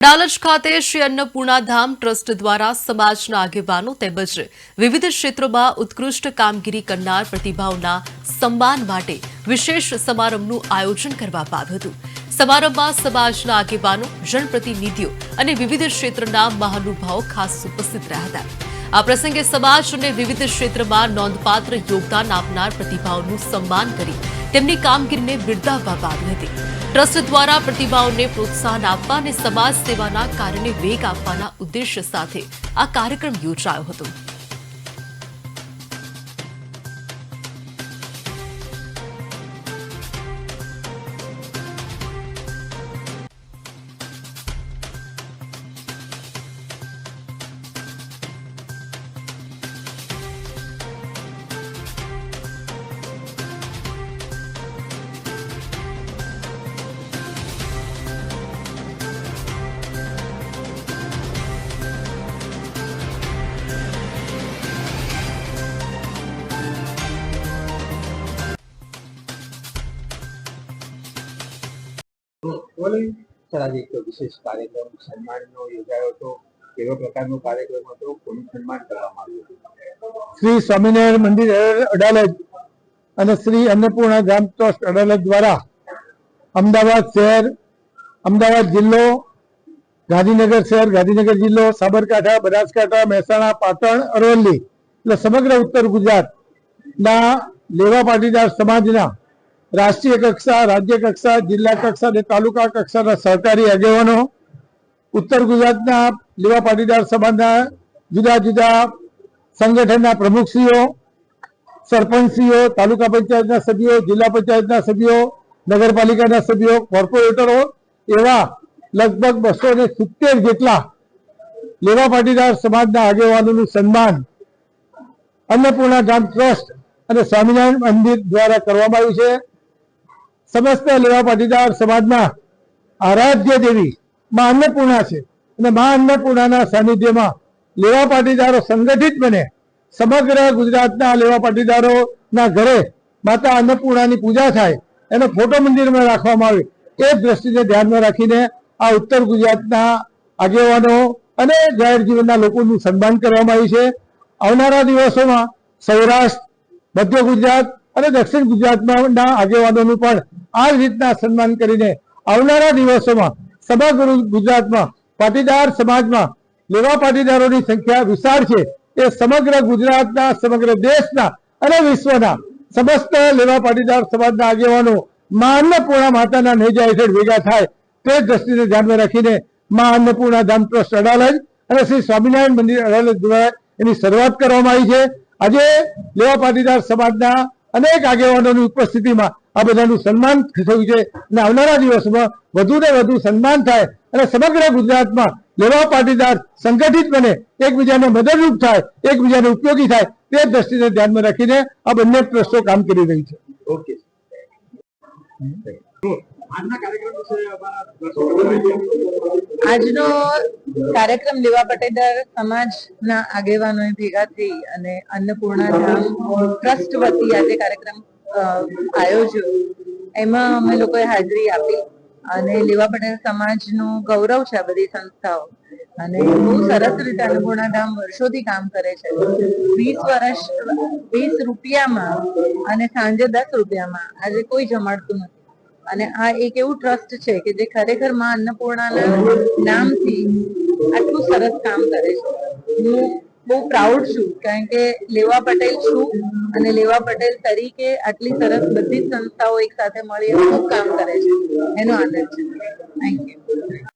ડાલજ ખાતે શ્રી અન્નપૂર્ણા ધામ ટ્રસ્ટ દ્વારા સમાજના આગેવાનો તેમજ વિવિધ ક્ષેત્રોમાં ઉત્કૃષ્ટ કામગીરી કરનાર પ્રતિભાઓના સન્માન માટે વિશેષ સમારંભનું આયોજન કરવામાં આવ્યું હતું। સમારંભમાં સમાજના આગેવાનો, જનપ્રતિનિધિઓ અને વિવિધ ક્ષેત્રના મહાનુભાવો ખાસ ઉપસ્થિત રહ્યા હતા। આ પ્રસંગે સમાજ અને વિવિધ ક્ષેત્રમાં નોંધપાત્ર યોગદાન આપનાર પ્રતિભાઓનું સન્માન કરી તેમની કામગીરીને બિરદાવવામાં આવી હતી। ટ્રસ્ટ દ્વારા પ્રતિભાઓને પ્રોત્સાહન આપવા અને સમાજ સેવાના કાર્યને વેગ આપવાના ઉદ્દેશ્ય સાથે આ કાર્યક્રમ યોજાયો હતો। સર, આજે એક વિશેષ કાર્યક્રમ સન્માનનો યોજાયો હતો। કેવા પ્રકારનો કાર્યક્રમ હતો? કોનું સન્માન કરવામાં આવ્યું હતું? શ્રી સ્વામિનારાયણ મંદિર અડાલજ અને શ્રી અન્નપૂર્ણા ધામ ટ્રસ્ટ અડાલજ દ્વારા અમદાવાદ શહેર, અમદાવાદ જિલ્લો, ગાંધીનગર શહેર, ગાંધીનગર જિલ્લો, સાબરકાંઠા, બનાસકાંઠા, મહેસાણા, પાટણ, અરવલ્લી એટલે સમગ્ર ઉત્તર ગુજરાતના લેવા પાટીદાર સમાજના રાષ્ટ્રીય કક્ષા, રાજ્ય કક્ષા, જિલ્લા કક્ષા અને તાલુકા કક્ષાના સહકારી આગેવાનો, ઉત્તર ગુજરાતના લેવા પાટીદાર સમાજના જુદા જુદા સંગઠનના પ્રમુખશ્રીઓ, સરપંચશ્રીઓ, તાલુકા પંચાયતના સભ્યો, જિલ્લા પંચાયતના સભ્યો, નગરપાલિકાના સભ્યો, કોર્પોરેટરો એવા લગભગ 270 જેટલા લેવા પાટીદાર સમાજના આગેવાનોનું સન્માન અન્નપૂર્ણા ધામ ટ્રસ્ટ અને સ્વામિનારાયણ મંદિર દ્વારા કરવામાં આવ્યું છે। સમસ્ત લેવા પાટીદાર સમાજમાં આરાધ્ય દેવી માં અન્નપૂર્ણા છે અને માં અન્નપૂર્ણાના સાનિધ્યમાં લેવા પાટીદારો સંગઠિત બને, સમગ્ર ગુજરાતના લેવા પાટીદારોના ઘરે માતા અન્નપૂર્ણાની પૂજા થાય, એનો ફોટો મંદિરમાં રાખવામાં આવે, એ દ્રષ્ટિને ધ્યાનમાં રાખીને આ ઉત્તર ગુજરાતના આગેવાનો અને જાહેર જીવનના લોકોનું સન્માન કરવામાં આવ્યું છે। આવનારા દિવસોમાં સૌરાષ્ટ્ર, મધ્ય ગુજરાત અને દક્ષિણ ગુજરાતના આગેવાનોનું પણ આ રીતના સન્માન કરીને આવનારા દિવસોમાં સમગ્ર ગુજરાતમાં પાટીદાર સમાજમાં લેવા પાટીદારોની સંખ્યા વિશાળ છે, એ સમગ્ર ગુજરાતના, સમગ્ર દેશના અને વિશ્વના સમસ્ત લેવા પાટીદાર સમાજના આગેવાનો માં અન્નપૂર્ણા માતાના નેજા હેઠળ ભેગા થાય તે દ્રષ્ટિને ધ્યાનમાં રાખીને માં અન્નપૂર્ણા ધામ ટ્રસ્ટ અડાલજ અને શ્રી સ્વામિનારાયણ મંદિર અડાલજ દ્વારા એની શરૂઆત કરવામાં આવી છે। આજે લેવા પાટીદાર સમાજના અનેક આગેવાનોની ઉપસ્થિતિમાં આ બધાનું સન્માન થયું છે અને આવનારા દિવસોમાં વધુ ને વધુ સન્માન થાય અને સમગ્ર ગુજરાતમાં લેવા પાટીદાર સંગઠિત બને, એકબીજાને મદદરૂપ થાય, એકબીજાને ઉપયોગી થાય તે દ્રષ્ટિને ધ્યાનમાં રાખીને આ બંને ટ્રસ્ટો કામ કરી રહી છે। ઓકે, આજનો કાર્યક્રમ લેવા પાટીદાર સમાજના આગેવાનો ભેગા થઈ અને અન્નપૂર્ણા ધામ ટ્રસ્ટ વતી આજે કાર્યક્રમ આયોજ્યો, એમાં અમે લોકોએ હાજરી આપી અને લેવા પાટીદાર સમાજનું ગૌરવ છે આ બધી સંસ્થાઓ અને બહુ સરસ રીતે અન્નપૂર્ણા ધામ વર્ષોથી કામ કરે છે। 20 રૂપિયામાં અને સાંજે 10 રૂપિયામાં આજે કોઈ જમાડતું નથી અને આ એક એવું ટ્રસ્ટ છે કે જે ખરેખર માં અન્નપૂર્ણાના નામથી આટલું સરસ કામ કરે છે। હું બહુ પ્રાઉડ છું કારણ કે લેવા પટેલ છું અને લેવા પટેલ તરીકે આટલી સરસ બધી સંસ્થાઓ એક સાથે મળી ખૂબ કામ કરે છે, એનો આનંદ છે। Thank you.